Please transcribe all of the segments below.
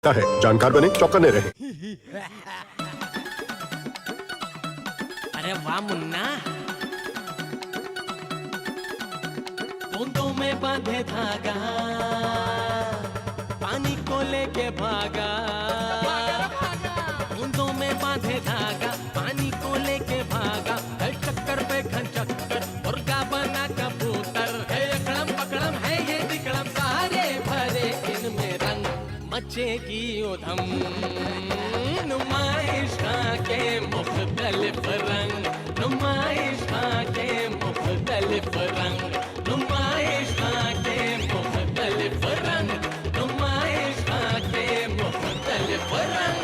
है जानकार बने चौकन्ने रहे। अरे वाह मुन्ना, बूंदों में बांधे धागा, पानी को लेके भागा। बूंदों में बांधे धागा, पानी को लेके भागा। है चक्कर पे घन चक्कर, मुर्गा बना कबूतर। है अकड़म पकड़म है ये बिकड़म, सारे भरे इनमें रंग। मचेगी उधम, नुमाइश के मुख्तलिफ रंग। नुमाइश के मुख्तलिफ रंग। नुमाइश के मुख्तलिफ रंग। नुमाइश के मुख्तलिफ रंग।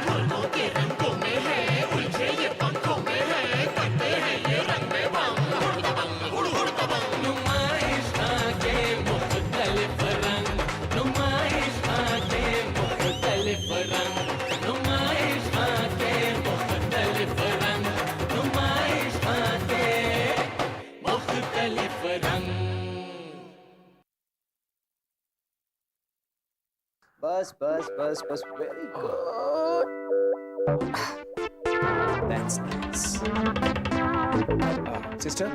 मुर्गों के रंगों में है उलझे ये पंखों में है, करते हैं ये रंग में बंग। हुड़ दबंग। नुमाइश के मुख्तलिफ रंग। नुमाइश के मुख्तलिफ रंग। नुमाइश के मुख्तलिफ रंग। नुमाइश के मुख्तलिफ रंग। बस बस बस बस, very good. That's nice. Sister,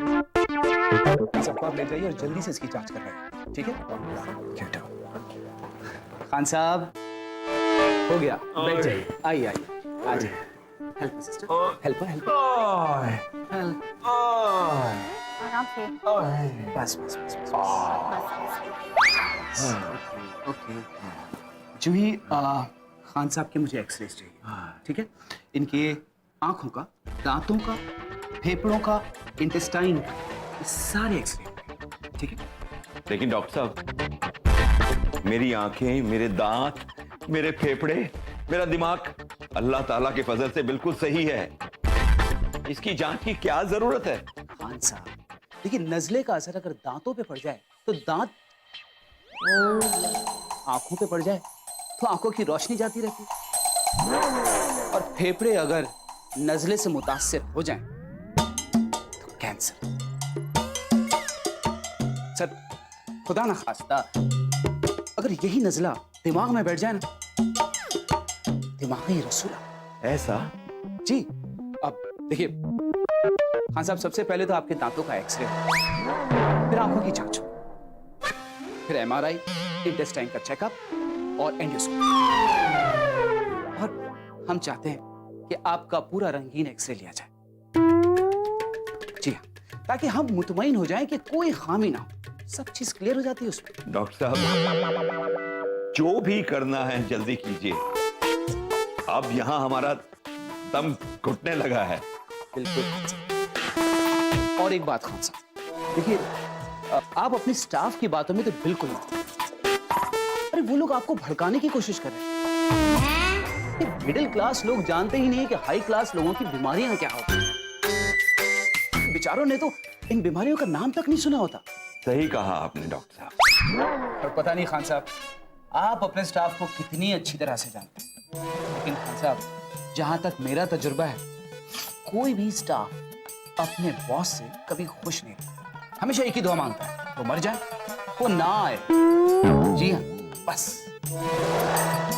सबको आप ले जाइए और जल्दी से इसकी जांच करवाइए, ठीक है? Get out. खान साहब, हो गया, बैठ जाइए। आइए आइए, आ जाइए। Help sister, help help. आराम से। बस बस बस बस। ओके। जूही, खान साहब के मुझे एक्सरेज चाहिए, ठीक है? इनके आंखों का, दांतों का, फेफड़ों का, इंटेस्टाइन, सारे एक्सरे, ठीक है? लेकिन डॉक्टर साहब, मेरी आंखें, मेरे दांत, मेरे फेफड़े, मेरा दिमाग अल्लाह ताला के फजल से बिल्कुल सही है। इसकी जांच की क्या जरूरत है? खान साहब, देखिए, नजले का असर अगर दांतों पे पड़ जाए तो दांत, आंखों पे पड़ जाए तो आंखों की रोशनी जाती रहती है, और फेफड़े अगर नजले से मुतासिर हो जाएं तो कैंसर। सर, खुदा ना खास्ता अगर यही नजला दिमाग में बैठ जाए ना, दिमागी रसूला। ऐसा? जी, अब देखिए खान साहब, सबसे पहले तो आपके दांतों का एक्सरे, फिर आंखों की जांच, फिर एमआरआई, इंटेस्टाइन का चेकअप और एंडोस्कोपी। और हम चाहते हैं कि आपका पूरा रंगीन एक्सरे लिया जाए, जी हाँ, ताकि हम मुतमईन हो जाएं कि कोई खामी ना हो, सब चीज क्लियर हो जाती है उसमें। डॉक्टर साहब, जो भी करना है जल्दी कीजिए। अब यहाँ हमारा दम घुटने लगा है। बिल्कुल। और एक बात खान साहब, देखिए, आप अपने स्टाफ की बातों में तो बिल्कुल नहीं। अरे वो लोग आपको भड़काने की कोशिश कर रहे हैं। मिडिल क्लास लोग जानते ही नहीं कि हाई क्लास लोगों की बीमारियां क्या होती हैं। बेचारों ने तो इन बीमारियों का नाम तक नहीं सुना होता। सही कहा आपने डॉक्टर साहब। और पता नहीं खान साहब, आप अपने स्टाफ को कितनी अच्छी तरह से जानते हैं, लेकिन खान साहब, जहां तक मेरा तजुर्बा है, कोई भी स्टाफ अपने बॉस से कभी खुश नहीं रहता। हमेशा एक ही दुआ मांगता है, वो मर जाए, वो ना आए। जी हाँ, बस।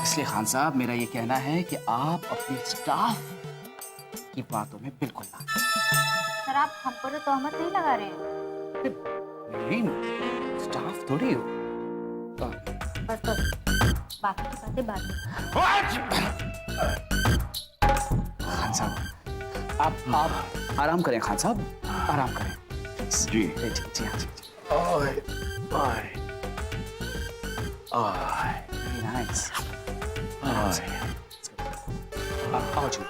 इसलिए खान साहब, मेरा ये कहना है कि आप अपने स्टाफ की बातों में बिल्कुल ना आए। सर, आप हम पर तोहमत नहीं लगा रहे हैं। नहीं, स्टाफ थोड़ी हो। बस बस, बाकी की बातें बाद में। खान साहब, आप आराम करें। खान साहब, आराम करें। जी। जी हाँ, जी। ओए, ओए, ओए, Very nice. ओए। आओ जी।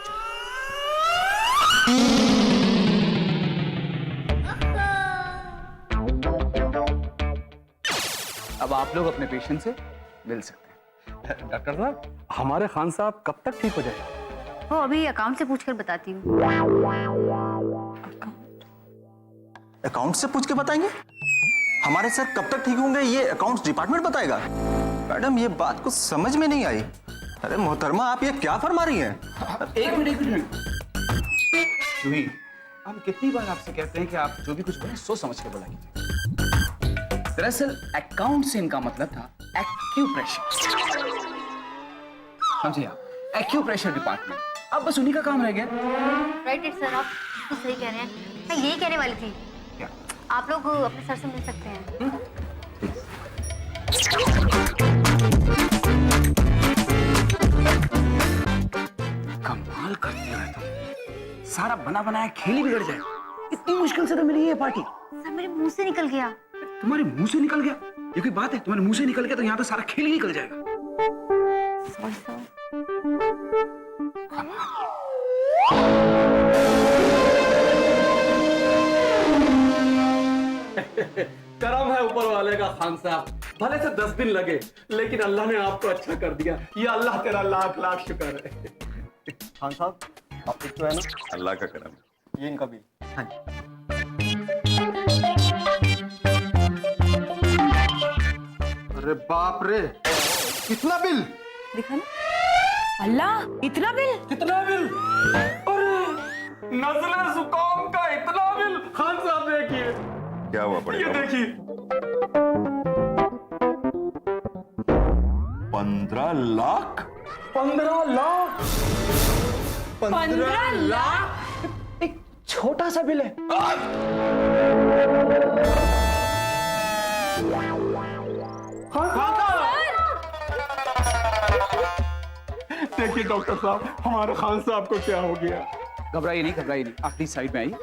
अब आप लोग अपने पेशेंट से मिल सकते हैं। डॉक्टर साहब, हमारे खान साहब कब तक ठीक हो जाएंगे? वो अभी अकाउंट से पूछकर बताती हूँ। अकाउंट से पूछ के बताएंगे? हमारे सर कब तक ठीक होंगे ये अकाउंट्स डिपार्टमेंट बताएगा? मैडम, ये बात कुछ समझ में नहीं आई। अरे मोहतरमा, आप ये क्या फरमा रही हैं? एक मिनट। जूही, हम कितनी बार आपसे कहते हैं कि आप जो भी कुछ बोले सोच समझ के बोला कीजिए। दरअसल अकाउंट से इनका मतलब था एक्यूप्रेशर। समझे आप, एक्यूप्रेशर डिपार्टमेंट, अब बस उन्हीं का काम रह गया। राइट इट सर, आप तो सही कह रहे हैं। मैं यही कहने वाली थी, क्या? आप लोग अपने सर से मिल सकते हैं। कमाल करते हो तुम, सारा बना बनाया खेल ही बिगड़ जाए। इतनी मुश्किल से तो मिली ये पार्टी, सर मेरे मुंह से निकल गया। तुम्हारे मुंह से निकल गया? ये कोई बात है? तुम्हारे मुंह से निकल गया तो यहाँ तो सारा खेल ही निकल जाएगा। Sorry sir. करम है ऊपर वाले का खान साहब, भले से 10 दिन लगे लेकिन अल्लाह ने आपको अच्छा कर दिया। ये अल्लाह तेरा लाख लाख शुक्र है। खान साहब आप तो है ना, अल्लाह का करम। ये इनका बिल। अरे बाप रे, कितना बिल? दिखा ना, अल्लाह इतना बिल। कितना बिल? अरे नज़ले जुकाम का इतना बिल। खान साहब देखिए, क्या हुआ ये पड़ेगा? देखिए 15 लाख। 15 लाख। 15 लाख। एक छोटा सा बिल है। देखिए डॉक्टर साहब, हमारे खान साहब को क्या हो गया? घबराइए नहीं, घबराइए नहीं, आप प्लीज साइड में आइए।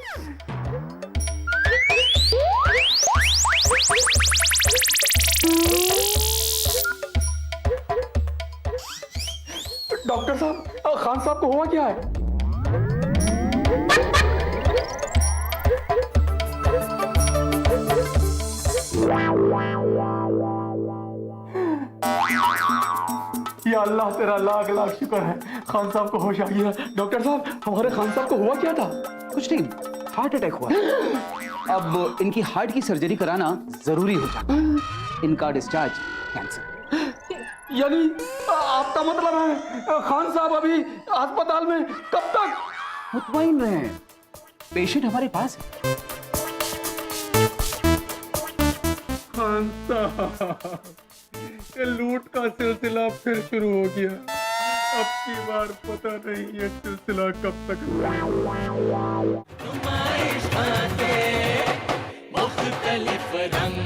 डॉक्टर साहब, खान साहब को हुआ क्या है? या अल्लाह तेरा लाख लाख शुक्र है, खान साहब को होश आ गया। डॉक्टर साहब, हमारे खान साहब को हुआ क्या था? कुछ नहीं, हार्ट अटैक हुआ। अब इनकी हार्ट की सर्जरी कराना जरूरी हो जाता है। इनका डिस्चार्ज कैंसिल। यानी आपका मतलब है खान साहब अभी अस्पताल में कब तक? मुतमईन रहें, पेशेंट हमारे पास है। खान साहब, ये लूट का सिलसिला फिर शुरू हो गया। अब की बार पता नहीं ये सिलसिला कब तक नुमाइश बातें, मुख्तलिफ रंग।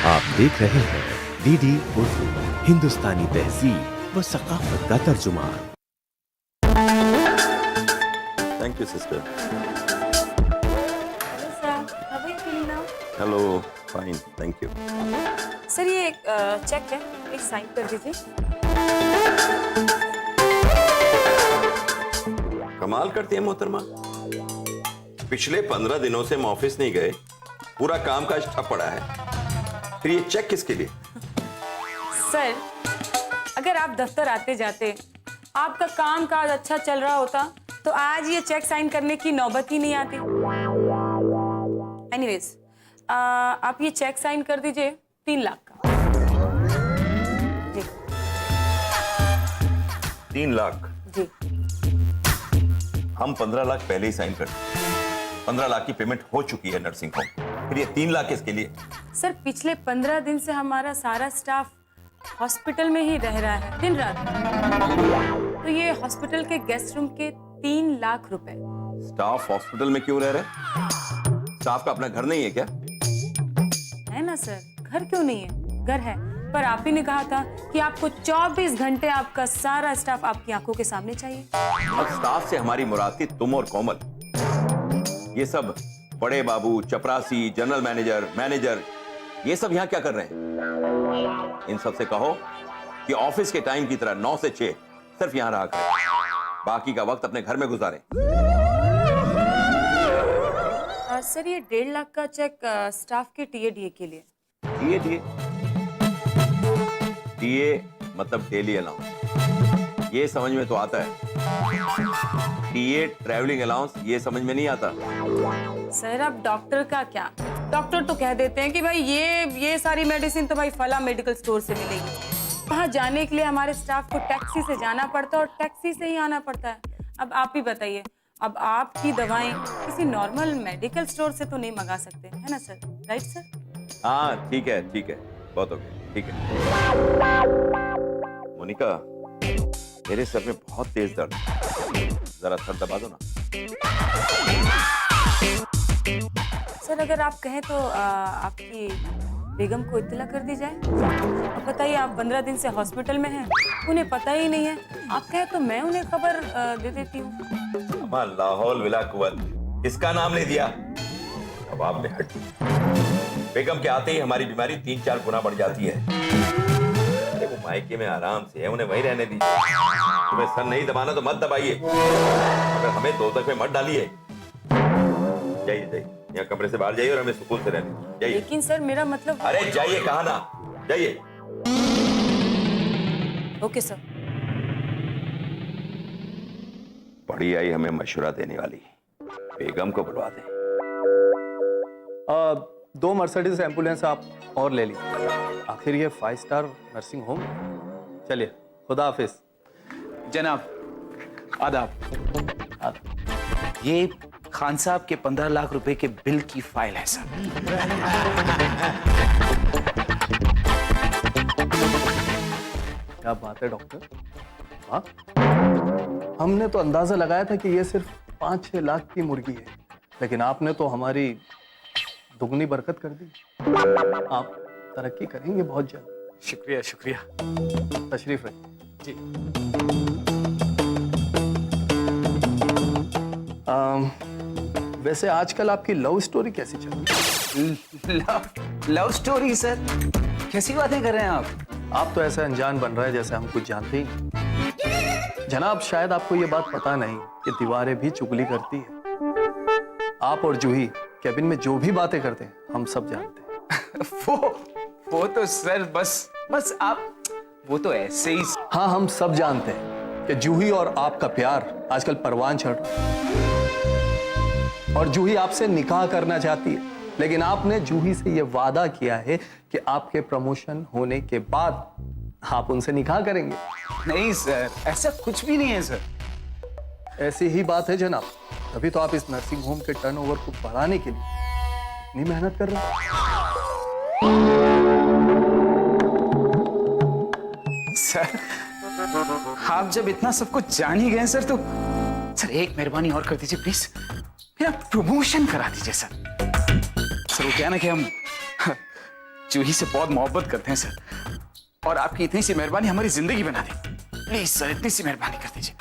आप देख रहे हैं डीडी उर्दू, हिंदुस्तानी तहजीब व सकाफत का तर्जुमान। Thank you sister. Hello, fine, thank you. Sir ये चेक है, प्लीज साइन कर दीजिए। कमाल करती है मोहतरमा, पिछले 15 दिनों से हम ऑफिस नहीं गए, पूरा काम काज ठप पड़ा है, फिर ये चेक किसके लिए? सर अगर आप दफ्तर आते जाते, आपका काम काज अच्छा चल रहा होता तो आज ये चेक साइन करने की नौबत ही नहीं आती। एनीवेज, आप ये चेक साइन कर दीजिए 3 लाख का। जी 3 लाख? जी। हम 15 लाख पहले ही साइन कर दिए। 15 लाख की पेमेंट हो चुकी है नर्सिंग होम, फिर ये 3 लाख इसके लिए? सर पिछले 15 दिन से हमारा सारा स्टाफ हॉस्पिटल में ही रह रहा है दिन रात, तो ये हॉस्पिटल के गेस्ट रूम के 3 लाख रुपए। स्टाफ हॉस्पिटल में क्यों रह रहे? स्टाफ का अपना घर नहीं है क्या? है ना सर, घर क्यों नहीं है, घर है, पर आप ही ने कहा था कि आपको 24 घंटे आपका सारा स्टाफ आपकी आंखों के सामने चाहिए। अब स्टाफ से हमारी मुराद थी तुम और कोमल। ये सब बड़े बाबू, चपरासी, जनरल मैनेजर, ये सब यहाँ क्या कर रहे हैं? इन सब से कहो कि ऑफिस के टाइम की तरह 9 से 6 सिर्फ यहाँ रहा करें, बाकी का वक्त अपने घर में गुजारें। सर ये 1.5 लाख का चेक स्टाफ के टीए के लिए। टीए मतलब डेली अलाउंस, ये समझ में तो आता है। टीए ट्रैवलिंग अलाउंस, ये समझ में नहीं आता। सर अब डॉक्टर का क्या, डॉक्टर तो कह देते हैं कि भाई ये सारी मेडिसिन तो भाई फला मेडिकल स्टोर से मिलेगी। वहाँ जाने के लिए हमारे स्टाफ को टैक्सी से जाना पड़ता है और टैक्सी से ही आना पड़ता है। अब आप ही बताइए, अब आपकी दवाएं किसी नॉर्मल मेडिकल स्टोर से तो नहीं मंगा सकते, है ना सर? Right sir? हाँ ठीक है, बहुत हो गया। ठीक है। मोनिका, मेरे सर में बहुत तेज दर्द है, जरा सर दबा दो ना। सर अगर आप कहें तो आपकी बेगम को इत्तला कर दी जाए। अब बताइए, आप 15 दिन से हॉस्पिटल में हैं, उन्हें पता ही नहीं है। आप कहें तो मैं उन्हें खबर दे देती हूँ। अम्मा, लाहौल विला कुव्वत, इसका नाम नहीं दिया। अब आपने हट दी। बेगम के आते ही हमारी बीमारी 3-4 गुना बढ़ जाती है। अरे वो मायके में आराम से है, उन्हें वहीं रहने दीजिए। तुम्हें सर नहीं दबाना तो मत दबाइए, मगर हमें दोज़ख में मत डालिए। जाइए जाइए, यहाँ कमरे से बाहर जाइए और हमें सुकून से रहने जाइए। लेकिन सर मेरा मतलब। अरे जाइए, कहा ना, जाइए। Okay sir. बड़ी आई हमें मशवरा देने वाली, बेगम को बुलवा दें। 2 मर्सिडीज एम्बुलेंस आप और ले लीजिए, आखिर ये 5 स्टार नर्सिंग होम। चलिए, खुदा हाफिज। जनाब, आदाब। ये खान साहब के 15 लाख रुपए के बिल की फाइल है सर। क्या बात है डॉक्टर। हाँ, हमने तो अंदाजा लगाया था कि ये सिर्फ 5-6 लाख की मुर्गी है, लेकिन आपने तो हमारी दुगनी बरकत कर दी। आप तरक्की करेंगे बहुत जल्द। शुक्रिया शुक्रिया। तशरीफ रखिए जी। वैसे आजकल आपकी लव स्टोरी कैसी चल रही है? Love story sir? कैसी बातें कर रहे हैं आप? आप तो ऐसा अनजान बन रहा है जैसे हम कुछ जानते ही नहीं। जनाब, शायद आपको ये बात पता नहीं कि दीवारें भी चुगली करती है। आप और जूही कैबिन में जो भी बातें करते हैं हम सब जानते हैं। वो तो सर बस आप, वो तो ऐसे ही। हाँ, हम सब जानते हैं कि जूही और आपका प्यार आजकल परवान चढ़ रहा है और जूही आपसे निकाह करना चाहती है, लेकिन आपने जूही से यह वादा किया है कि आपके प्रमोशन होने के बाद आप उनसे निकाह करेंगे। नहीं सर, ऐसा कुछ भी नहीं है सर। ऐसी ही बात है जनाब, तभी तो आप इस नर्सिंग होम के टर्नओवर को बढ़ाने के लिए इतनी मेहनत कर रहे हैं। सर, आप जब इतना सब कुछ जान ही गए सर, तो सर एक मेहरबानी और कर दीजिए प्लीज, मेरा प्रमोशन करा दीजिए सर। सर वो क्या ना कि हम जूही से बहुत मोहब्बत करते हैं सर, और आपकी इतनी सी मेहरबानी हमारी जिंदगी बना दी। प्लीज सर, इतनी सी मेहरबानी कर दीजिए।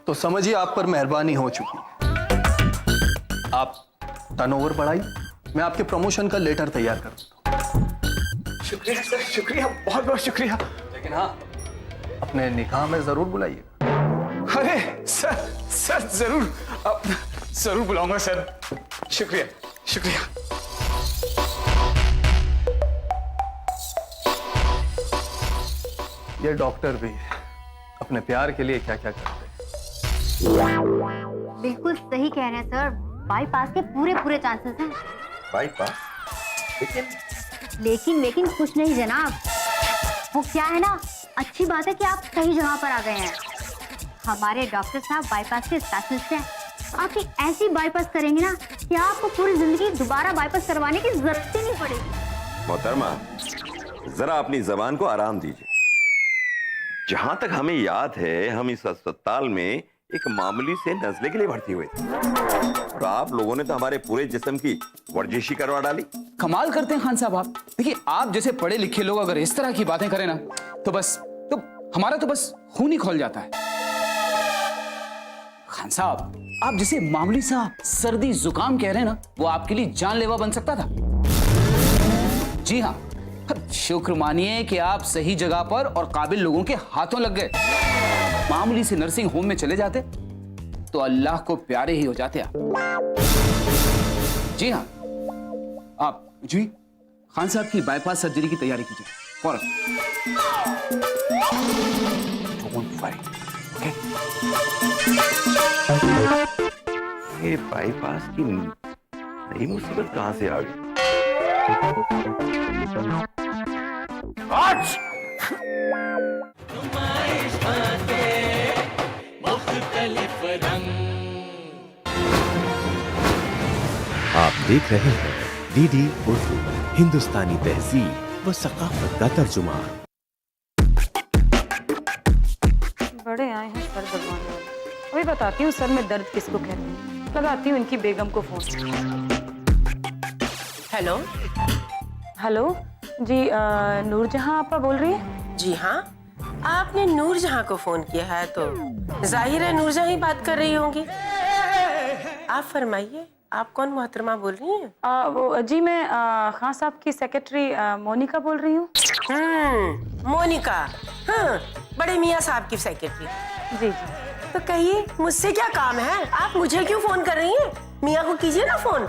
तो समझिए आप पर मेहरबानी हो चुकी है। आप टर्नओवर बढ़ाइए, मैं आपके प्रमोशन का लेटर तैयार कर देता हूं। शुक्रिया सर, शुक्रिया, बहुत बहुत शुक्रिया। लेकिन हाँ, अपने निकाह में जरूर बुलाइए। अरे सर जरूर बुलाऊंगा सर। शुक्रिया शुक्रिया। ये डॉक्टर भी अपने प्यार के लिए क्या क्या करते हैं। बिल्कुल सही कह रहे हैं सर, बाईपास के पूरे चांसेस हैं। बाईपास? लेकिन कुछ नहीं जनाब, वो क्या है ना, अच्छी बात है कि आप सही जगह पर आ गए हैं। हमारे डॉक्टर साहब बाईपास के स्पेशलिस्ट हैं। आप एक ऐसी बाईपास करेंगे ना कि आपको पूरी जिंदगी दोबारा बाईपास करवाने की जरूरत ही नहीं पड़ेगी। मोहतरमा, जरा अपनी जबान को आराम दीजिए। जहां तक हमें याद है, हम इस अस्पताल में एक मामूली से नजले के लिए भर्ती हुए थे और आप लोगों ने तो हमारे पूरे जिस्म की वर्जिश करवा डाली। कमाल करते हैं खान साहब आप। देखिए, आप जैसे पढ़े लिखे लोग अगर इस तरह की बातें करें ना, तो हमारा तो बस खून ही खोल जाता है। खान साहब, आप जिसे मामूली सा सर्दी जुकाम कह रहे हैं ना, वो आपके लिए जानलेवा बन सकता था। जी हाँ, शुक्र मानिए कि आप सही जगह पर और काबिल लोगों के हाथों लग गए। मामूली से नर्सिंग होम में चले जाते तो अल्लाह को प्यारे ही हो जाते आप। जी हाँ, आप जी खान साहब की बाईपास सर्जरी की तैयारी कीजिए फौरन। Don't worry, okay? ये बाईपास की नई मुसीबत कहां से आ गई? आज आप देख रहे हैं डीडी उर्दू। हिंदुस्तानी तहजीब व सकाफत का तर्जुमा। बड़े आए हैं सर दबाने वाले। अभी बताती हूँ सर में दर्द किसको कहते हैं। लगाती हूँ इनकी बेगम को फोन। हेलो। हेलो जी, नूरजहां आपा बोल रही है? जी हाँ, आपने नूरजहां को फोन किया है तो जाहिर है नूरजहां ही बात कर रही होंगी। आप फरमाइए, आप कौन मोहतरमा बोल रही हैं? जी मैं खान साहब की सेक्रेटरी मोनिका बोल रही हूँ। मोनिका, हाँ, बड़े मियाँ साहब की सेक्रेटरी। जी जी। तो कहिए मुझसे क्या काम है? आप मुझे क्यों फोन कर रही हैं? मियाँ को कीजिए ना फोन।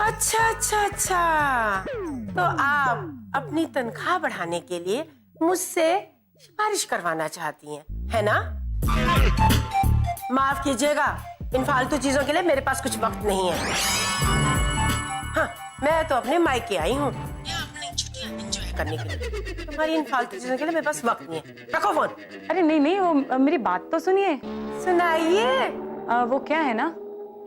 अच्छा अच्छा अच्छा, तो आप अपनी तनख्वाह बढ़ाने के लिए मुझसे सिफारिश करवाना चाहती हैं, है ना? माफ कीजिएगा, इन फालतू चीजों के लिए मेरे पास कुछ वक्त नहीं है। हाँ, मैं तो अपने मायके आई हूँ अपनी छुट्टियां एंजॉय करने के लिए। तुम्हारी इन फालतू चीजों के लिए मेरे पास वक्त नहीं है। रखो फोन। अरे नहीं नहीं, वो मेरी बात तो सुनिए। सुनाइए। वो क्या है ना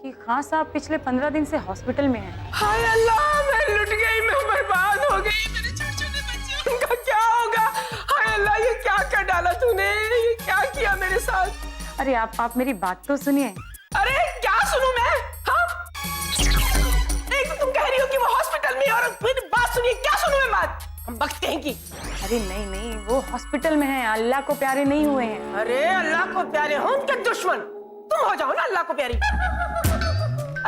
कि खान साहब पिछले 15 दिन से हॉस्पिटल में हैं। हाय अल्लाह, मैं लुट गई, मैं बर्बाद हो गई। मेरे छोटे-छोटे बच्चे, उनका क्या होगा? हाय अल्लाह, ये क्या कर डाला तूने? ये क्या किया मेरे साथ? अरे आप मेरी बात तो सुनिए। अरे क्या सुनूं मैं? हाँ? एक तो तुम कह रही हो कि वो हॉस्पिटल में, और फिर बात सुनिए, क्या सुनूं मैं बात? हम वक्त कहेंगी। अरे नहीं नहीं, वो हॉस्पिटल में हैं, अल्लाह को प्यारे नहीं हुए हैं। अरे अल्लाह को प्यारे हो उनके दुश्मन, तुम हो जाओ ना अल्लाह को प्यारी।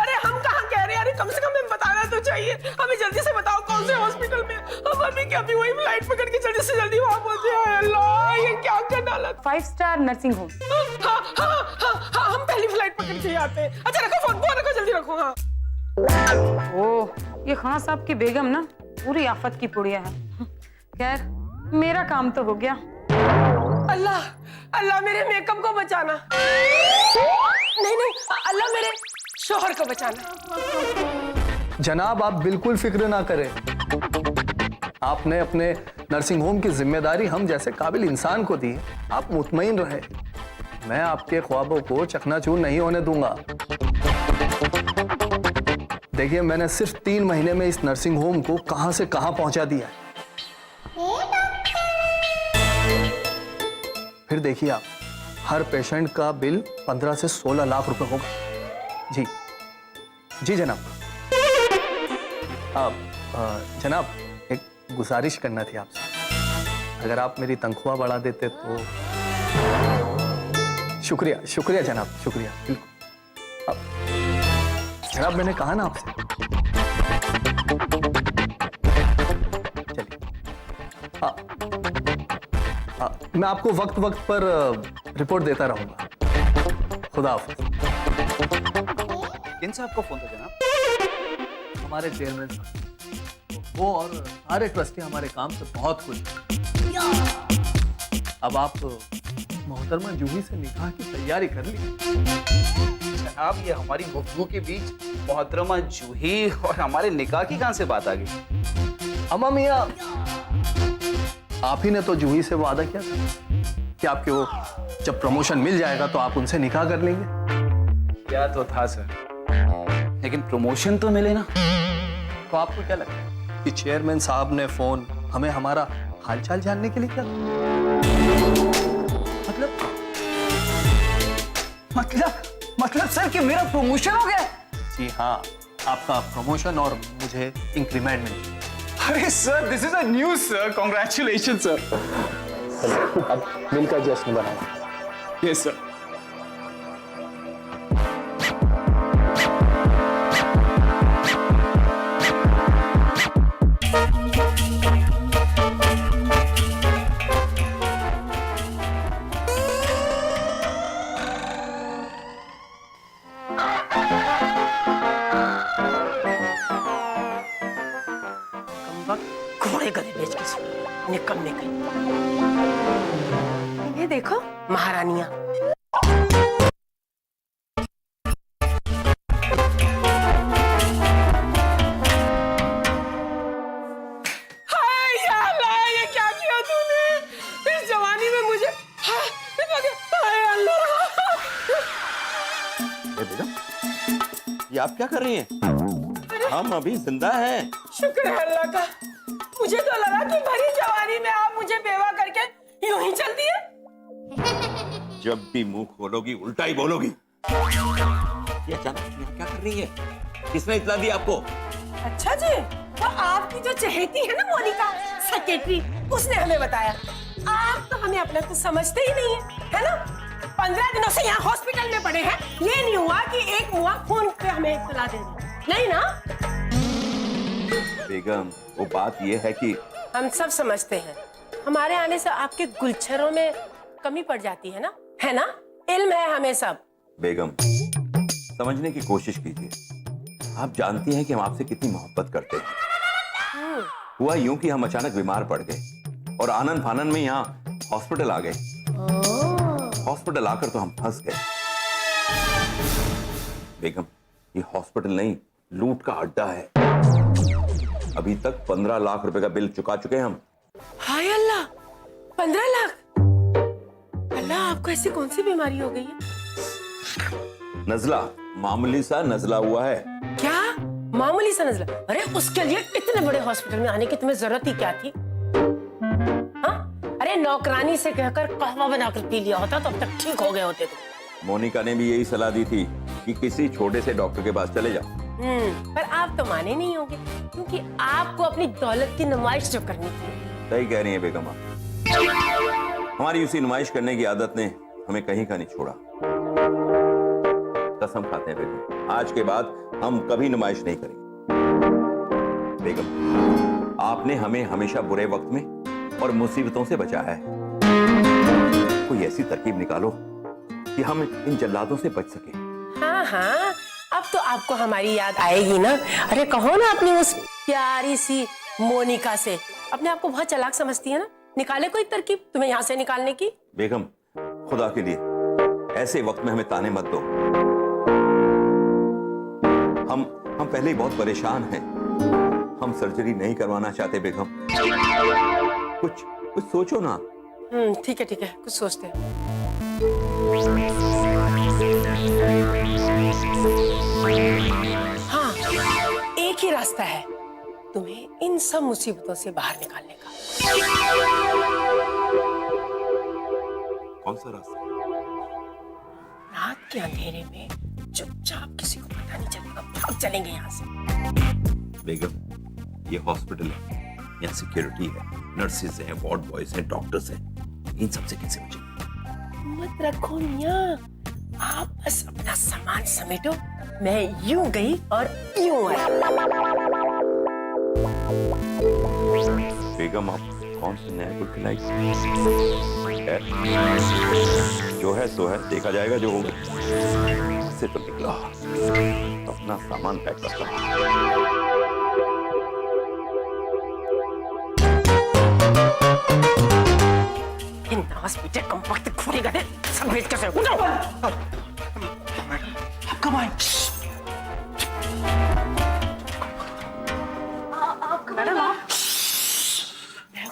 अरे हम कहाँ कह रहे हैं? अरे कम से कम हमें बताना तो चाहिए। हमें जल्दी से बताओ कौन से हॉस्पिटल में। हम अभी क्या अभी वही फ्लाइट पकड़ के जल्दी से जल्दी वहां पहुंचे। हाय अल्लाह, ये क्या कर डाला? 5 स्टार नर्सिंग होम। हाँ हाँ हाँ हाँ, हम पहली फ्लाइट पकड़ के ही आते हैं। अच्छा रखो फोन रखो, जल्दी रखो। हाँ। ओह, ये खान साहब की बेगम ना पूरी आफत की पुड़िया है। खैर मेरा काम तो हो गया। अल्लाह अल्लाह मेरे मेकअप को बचाना। नहीं नहीं, अल्लाह मेरे शोहर को बचाना। जनाब आप बिल्कुल फिक्र ना करें। आपने अपने नर्सिंग होम की जिम्मेदारी हम जैसे काबिल इंसान को दी है। आप मुतमईन रहे, मैं आपके ख्वाबों को चकनाचूर नहीं होने दूंगा। देखिए मैंने सिर्फ 3 महीने में इस नर्सिंग होम को कहां से कहां पहुंचा दिया है। फिर देखिए आप, हर पेशेंट का बिल 15 से 16 लाख रुपए होगा। जी जी जनाब। जनाब एक गुजारिश करना थी आपसे, अगर आप मेरी तनख्वाह बढ़ा देते तो। शुक्रिया शुक्रिया जनाब, शुक्रिया। बिल्कुल जनाब, मैंने कहा ना आपसे। चलिए मैं आपको वक्त वक्त पर रिपोर्ट देता रहूंगा। खुदा हाफिज। किन साहब को फोन था जनाब? हमारे चेयरमैन साहब, वो और सारे ट्रस्टी हमारे काम से बहुत खुश हैं। अब आप मोहतरमा जूही से निकाह की तैयारी कर ली। जनाब ये हमारी गुफ्तगू के बीच मोहतरमा जूही और हमारे निकाह की कहां से बात आ गई? अम्मा मियां, आप ही ने तो जूही से वादा किया था कि आपके वो जब प्रमोशन मिल जाएगा तो आप उनसे निकाह कर लेंगे। क्या तो था सर, लेकिन प्रमोशन तो मिले ना। तो आपको क्या लगता है कि चेयरमैन साहब ने फोन हमें हमारा हालचाल जानने के लिए किया? मतलब सर कि मेरा प्रमोशन हो गया? जी हाँ, आपका प्रमोशन और मुझे इंक्रीमेंट मिल गया। अरे sir, this is a news sir, congratulation sir. अब मिलकर जश्न बनाएं। Yes sir. घोड़े गधे बेच के निकलने गई। ये देखो महारानियां। हाय या अल्लाह, ये क्या किया तूने इस जवानी में मुझे? हाय अल्लाह। बेगम, ये आप क्या कर रही हैं? हम अभी जिंदा हैं। शुक्र है अल्लाह का। मुझे तो लगा कि भरी जवानी में आप मुझे बेवा करके यूं ही चल दिए। जब भी मुंह खोलोगी उल्टा ही बोलोगी। ये अचानक क्या कर रही है? किसने इतला दिया आपको? अच्छा जी, वो आपकी जो चहेती है ना मोनिका सेक्रेटरी, उसने हमें बताया। आप तो हमें अपना कुछ समझते ही नहीं है ना? 15 दिनों से यहाँ हॉस्पिटल में पड़े हैं, ये नहीं हुआ कि एक मुआ फोन पे हमें इत्तला दे दे। नहीं ना? बेगम, वो बात ये है कि हम सब समझते हैं, हमारे आने से आपके गुलछरों में कमी पड़ जाती है ना? इल्म है हमें सब। बेगम, समझने की कोशिश कीजिए। आप जानती हैं कि हम आपसे कितनी मोहब्बत करते हैं। हुआ यूं कि हम अचानक बीमार पड़ गए और आनंद फानन में यहाँ हॉस्पिटल आ गए। हॉस्पिटल आकर तो हम फंस गए। बेगम, ये हॉस्पिटल नहीं, लूट का अड्डा है। अभी तक 15 लाख रुपए का बिल चुका चुके हैं हम। हाय अल्लाह, 15 लाख! अल्लाह, आपको ऐसी कौन सी बीमारी हो गई है? नजला, मामूली सा नजला हुआ है। क्या मामूली सा नजला? अरे उसके लिए इतने बड़े हॉस्पिटल में आने की तुम्हें जरूरत ही क्या थी? हाँ? अरे नौकरानी से कहकर कहवा बनाकर पी लिया होता तो अब तक ठीक हो गए होते तुम। मोनिका ने भी यही सलाह दी थी कि किसी छोटे से डॉक्टर के पास चले जाओ। पर आप तो माने नहीं होंगे, क्योंकि आपको अपनी दौलत की नुमाइश जो करनी थी। सही कह रही है बेगम आप। हमारी उसी नुमाइश करने की आदत ने हमें कहीं का नहीं छोड़ा। कसम खाते हैं बेगम, आज के बाद हम कभी नुमाइश नहीं करेंगे। बेगम, आपने हमें हमेशा बुरे वक्त में और मुसीबतों से बचाया है। कोई ऐसी तरकीब निकालो कि हम इन जल्लादों से बच सके। हाँ, अब तो आपको हमारी याद आएगी ना। अरे कहो ना अपनी उस प्यारी सी मोनिका से। अपने आप को बहुत चालाक समझती है ना? निकाले कोई तरकीब तुम्हें यहाँ से निकालने की। बेगम, खुदा के लिए ऐसे वक्त में हमें ताने मत दो। हम पहले ही बहुत परेशान हैं। हम सर्जरी नहीं करवाना चाहते बेगम। कुछ सोचो ना। ठीक है, कुछ सोचते हैं। हाँ, एक ही रास्ता है तुम्हें इन सब मुसीबतों से बाहर निकालने का। कौन सा रास्ता? रात के अंधेरे में चुपचाप, किसी को पता नहीं चलेगा, भाग चलेंगे यहाँ से। बेगम, ये हॉस्पिटल है, यहाँ सिक्योरिटी है, नर्सेज हैं, वार्ड बॉयज हैं, डॉक्टर्स हैं। इन सबसे कैसे बचेंगे? मत रखो मियां, आप बस अपना सामान समेटो। मैं यूं गई और यूं आई। बेगम, आप कौन से नए गुल खिलाई? जो है सो है, देखा जाएगा जो होगा। से तो निकला, अपना सामान पैक करता। हॉस्पिटल कम वक्त खोले गए सब भेज कर उठो। आप कब आए?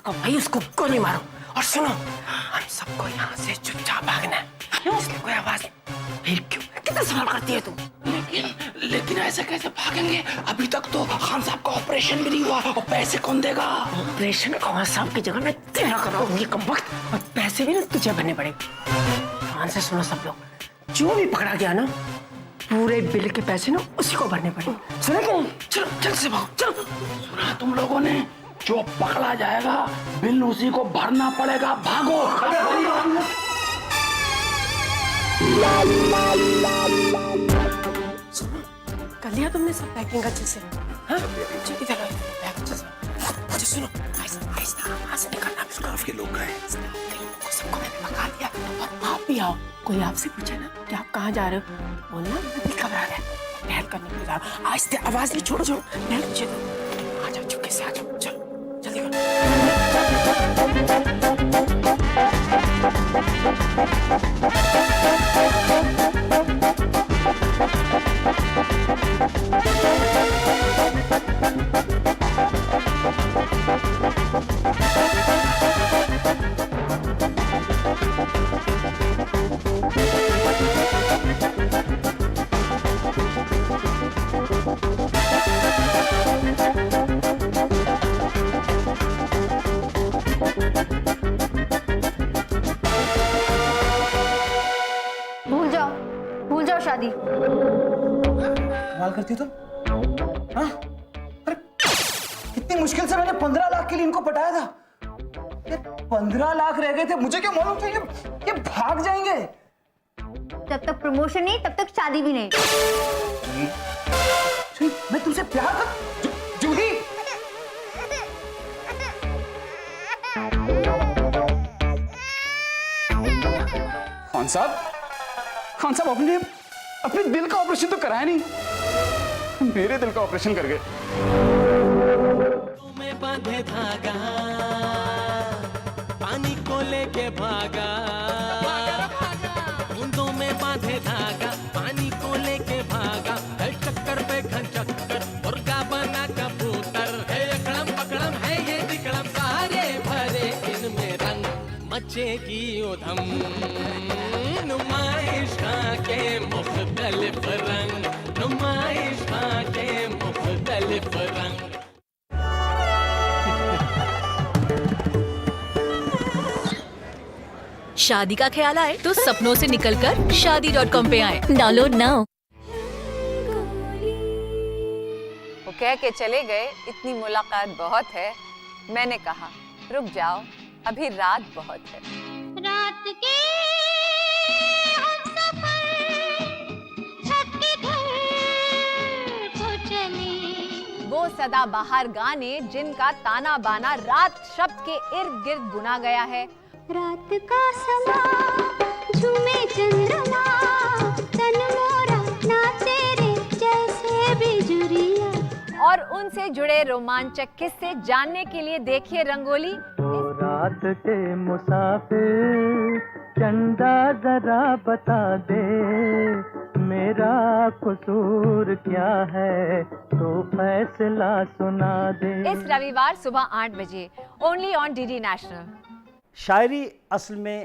भाई उसको गोली मारो और सुनो, हम सबको यहाँ से चुपचाप भागना है। इसलिए कोई आवाज फिर क्यों? कितना सवाल करती है तुम? लेकिन ऐसे कैसे भागेंगे? अभी तक तो खान साहब का ऑपरेशन भी नहीं हुआ और पैसे कौन देगा? ऑपरेशन खान साहब की जगह मैं तेरा कराऊंगी कम वक्त, और पैसे भी ना तुझे भरने पड़ेंगे। ध्यान से सुनो सब लोग, जो भी पकड़ा गया ना, पूरे बिल के पैसे ना उसी को भरने पड़ेंगे। सुना क्या? चलो जल्द से भागो, चलो। सुना तुम लोगों ने? जो पकड़ा जाएगा बिल उसी को भरना पड़ेगा। भागो। सुनो, कर लिया तुमने सब पैकिंग अच्छे से? हाँ, इधर आओ, बैग अच्छे से। अच्छा सुनो, आहिस्ता आवाज निकालना। स्टाफ के लोग गए, सबको मैंने भगा दिया, और आप भी आओ। कोई आपसे पूछे ना कि आप कहाँ जा रहे हो, बोलना मैं घबरा रहा है, बैग करने के लिए जा रहा हूँ। आहिस्ता, आवाज नहीं, छोड़ो, बैग नीचे दो। आ जाओ, चुपके से आ जाओ, चलो जल्दी करो। करती तुम? हाँ? अरे कितनी मुश्किल से मैंने 15 लाख के लिए इनको पटाया था। ये 15 लाख रह गए थे, मुझे क्या मालूम था ये भाग जाएंगे। जब तक प्रमोशन नहीं तब तक शादी भी नहीं। मैं तुमसे प्यार कर जूही। खान साहब अपने दिल का ऑपरेशन तो कराया नहीं, मेरे दिल का ऑपरेशन कर गए। में बांधे धागा, पानी को लेके भागा, बूंदों में बांधे धागा, पानी को लेके भागा, है चक्कर पे घन चक्कर, मुर्गा बना कबूतर, है अकड़म पकड़म है ये दिकड़म, सारे भरे इनमें रंग, मचेगी उधम, नुमाइश के मुख्तलिफ रंग, नुमाइश के मुख्तलिफ रंग। शादी का ख्याल आए तो सपनों से निकलकर शादी.com पे आए। Download now. वो कह के चले गए इतनी मुलाकात बहुत है। मैंने कहा रुक जाओ अभी रात बहुत है। रात के हम सफर छत के घर को चले। वो सदा बाहर गाने जिनका ताना बाना रात शब्द के इर्द गिर्द बुना गया है। रात का समा झूमे चंद्रमा, तन मोरा नाचे रे जैसे बिजुरिया। और उनसे जुड़े रोमांचक किस्से जानने के लिए देखिए रंगोली। रात के मुसाफिर चंदा जरा बता दे, मेरा कसूर क्या है तो फैसला सुना दे। इस रविवार सुबह 8 बजे ओनली ऑन डीडी नेशनल। शायरी असल में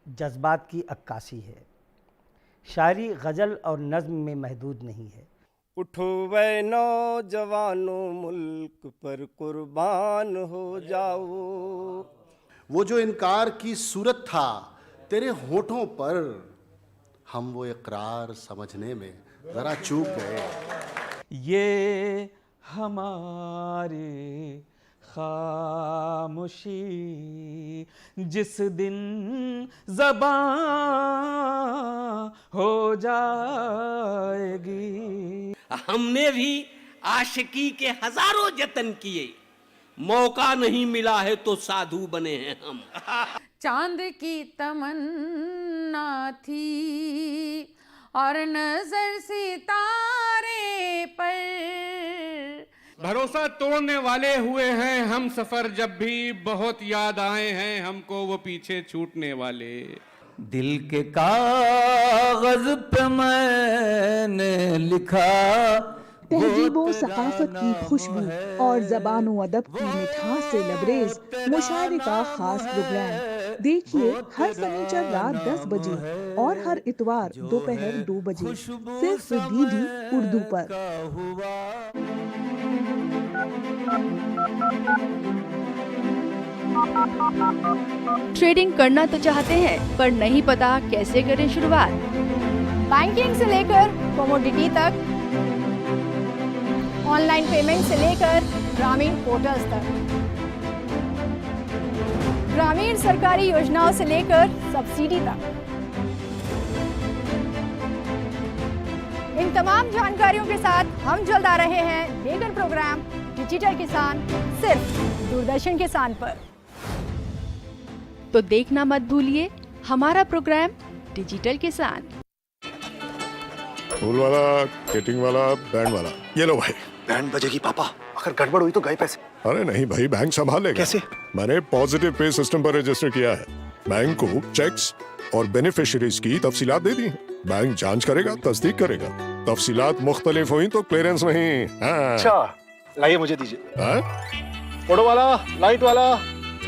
जज्बात की अक्कासी है। शायरी गज़ल और नज़्म में महदूद नहीं है। उठो वे नौजवानों मुल्क पर कुर्बान हो जाओ। वो जो इनकार की सूरत था तेरे होठों पर, हम वो इकरार समझने में जरा चूक गए। ये हमारे खामोशी जिस दिन ज़बान हो जाएगी। हमने भी आशिकी के हजारों जतन किए, मौका नहीं मिला है तो साधु बने हैं हम। चांद की तमन्ना थी और नजर सितारे पर। भरोसा तोड़ने वाले हुए हैं हम सफर, जब भी बहुत याद आए हैं हमको वो पीछे छूटने वाले। दिल के कागज पे मैंने लिखा तहजीब व सकाफत की खुशबू और ज़बान व अदब की मिठास से लबरेज मुशायरे का खास प्रोग्राम देखिए हर शनिचर रात 10 बजे और हर इतवार दोपहर 2 बजे सिर्फ डीडी उर्दू पर। ट्रेडिंग करना तो चाहते हैं पर नहीं पता कैसे करें शुरुआत। बैंकिंग से लेकर कमोडिटी तक, ऑनलाइन पेमेंट से लेकर ग्रामीण पोर्टल्स तक, ग्रामीण सरकारी योजनाओं से लेकर सब्सिडी तक, इन तमाम जानकारियों के साथ हम जल्द आ रहे हैं लेकर प्रोग्राम डिजिटल किसान सिर्फ दूरदर्शन किसान पर। तो देखना मत भूलिए हमारा प्रोग्राम डिजिटल किसान। फूल वाला, केटिंग वाला, बैंड वाला, ये लो भाई। बैंड बजेगी पापा, अगर गड़बड़ हुई तो गए पैसे। अरे नहीं भाई, बैंक संभालेगा। कैसे? मैंने पॉजिटिव पे सिस्टम पर रजिस्टर किया है। बैंक को चेक्स और बेनिफिशियरीज की तफसीलात दे दी हैं। बैंक जांच करेगा, तस्दीक करेगा। तफसीलात मुख्तलिफ हुई तो क्लियरेंस नहीं। हाँ। अच्छा, लाइए मुझे दीजिए। हाँ? फोटो वाला, लाइट वाला,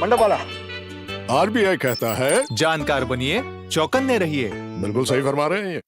मंडप वाला। RBI कहता है जानकार बनिए, चौकन्ने रहिए। बिल्कुल सही फरमा रहे हैं ये।